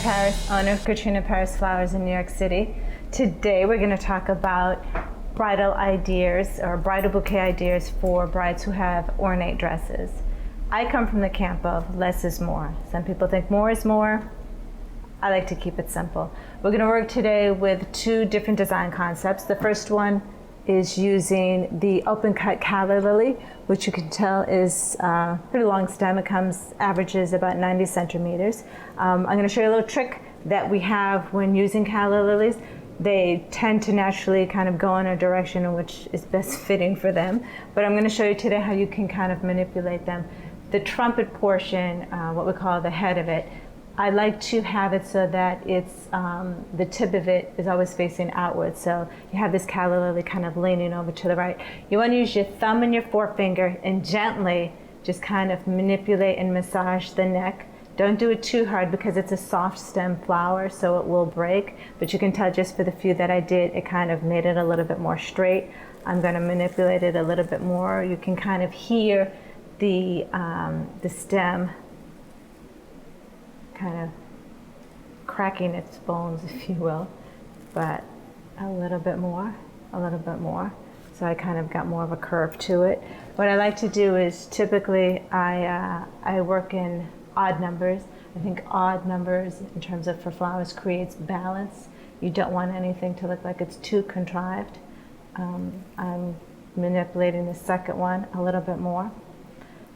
Parris, owner of Katrina Parris Flowers in New York City. Today we're going to talk about bridal ideas or bridal bouquet ideas for brides who have ornate dresses. I come from the camp of less is more. Some people think more is more. I like to keep it simple. We're going to work today with two different design concepts. The first one is using the open cut calla lily, which you can tell is a pretty long stem. It averages about 90 centimeters. I'm going to show you a little trick that we have when using calla lilies. They tend to naturally kind of go in a direction in which is best fitting for them. But I'm going to show you today how you can kind of manipulate them. The trumpet portion, what we call the head of it, I like to have it so that it's the tip of it is always facing outwards. So you have this calla lily kind of leaning over to the right. You want to use your thumb and your forefinger and gently just kind of manipulate and massage the neck. Don't do it too hard because it's a soft stem flower, so it will break. But you can tell just for the few that I did, it kind of made it a little bit more straight. I'm going to manipulate it a little bit more. You can kind of hear the stem kind of cracking its bones, if you will, but a little bit more. So I kind of got more of a curve to it. What I like to do is typically I work in odd numbers. I think odd numbers in terms of for flowers creates balance. You don't want anything to look like it's too contrived. I'm manipulating the second one a little bit more.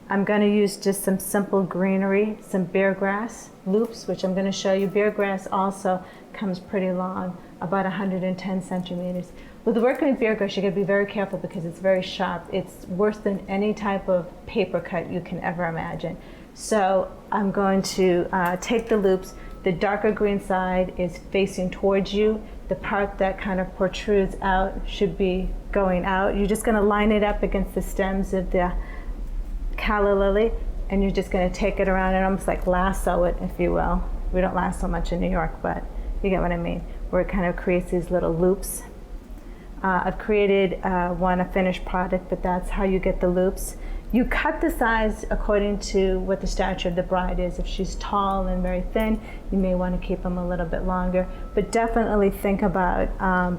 I'm going to use just some simple greenery, some beer grass loops, which I'm going to show you. Beer grass also comes pretty long, about 110 centimeters. With working with beer grass, you got to be very careful because it's very sharp. It's worse than any type of paper cut you can ever imagine. So I'm going to take the loops. The darker green side is facing towards you. The part that kind of protrudes out should be going out. You're just going to line it up against the stems of the calla lily, and you're just going to take it around and almost like lasso it, if you will. We don't lasso much in New York, but you get what I mean, where it kind of creates these little loops. I've created a finished product, but that's how you get the loops. You cut the size according to what the stature of the bride is. If she's tall and very thin, you may want to keep them a little bit longer, but definitely think about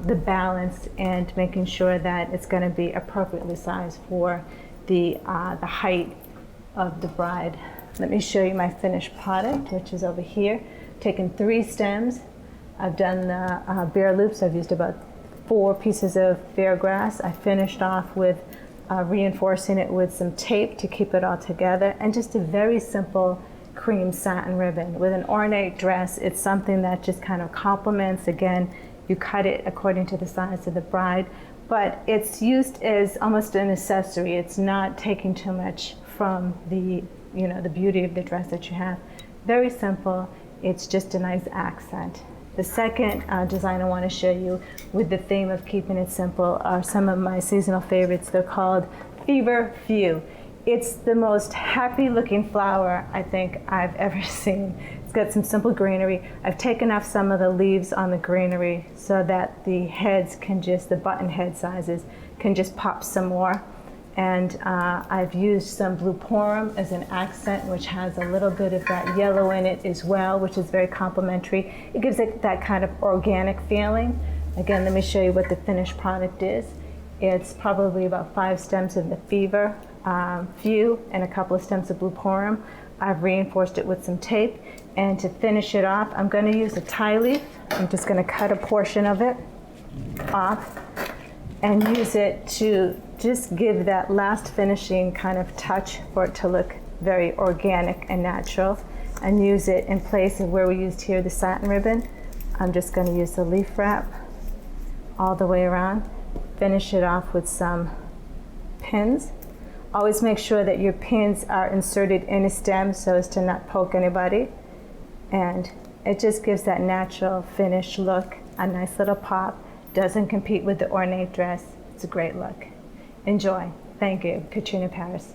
the balance and making sure that it's going to be appropriately sized for the height of the bride. Let me show you my finished product, which is over here. Taken 3 stems. I've done the bare loops. I've used about 4 pieces of bare grass. I finished off with reinforcing it with some tape to keep it all together, and just a very simple cream satin ribbon. With an ornate dress, it's something that just kind of complements. Again, you cut it according to the size of the bride, but it's used as almost an accessory. It's not taking too much from the beauty of the dress that you have. Very simple. It's just a nice accent. The second design I want to show you with the theme of keeping it simple are some of my seasonal favorites. They're called Fever Few. It's the most happy looking flower I think I've ever seen. It's got some simple greenery. I've taken off some of the leaves on the greenery so that the heads can just, the button head sizes, can just pop some more. And I've used some blue porum as an accent, which has a little bit of that yellow in it as well, which is very complementary. It gives it that kind of organic feeling. Again, let me show you what the finished product is. It's probably about 5 stems of the Fever Few and a couple of stems of blue porum. I've reinforced it with some tape. And to finish it off, I'm going to use a tie leaf. I'm just going to cut a portion of it off and use it to just give that last finishing kind of touch for it to look very organic and natural, and use it in place of where we used here the satin ribbon. I'm just going to use the leaf wrap all the way around, finish it off with some pins. Always make sure that your pins are inserted in a stem so as to not poke anybody, and it just gives that natural finished look, a nice little pop. Doesn't compete with the ornate dress. It's a great look. Enjoy. Thank you. Katrina Parris.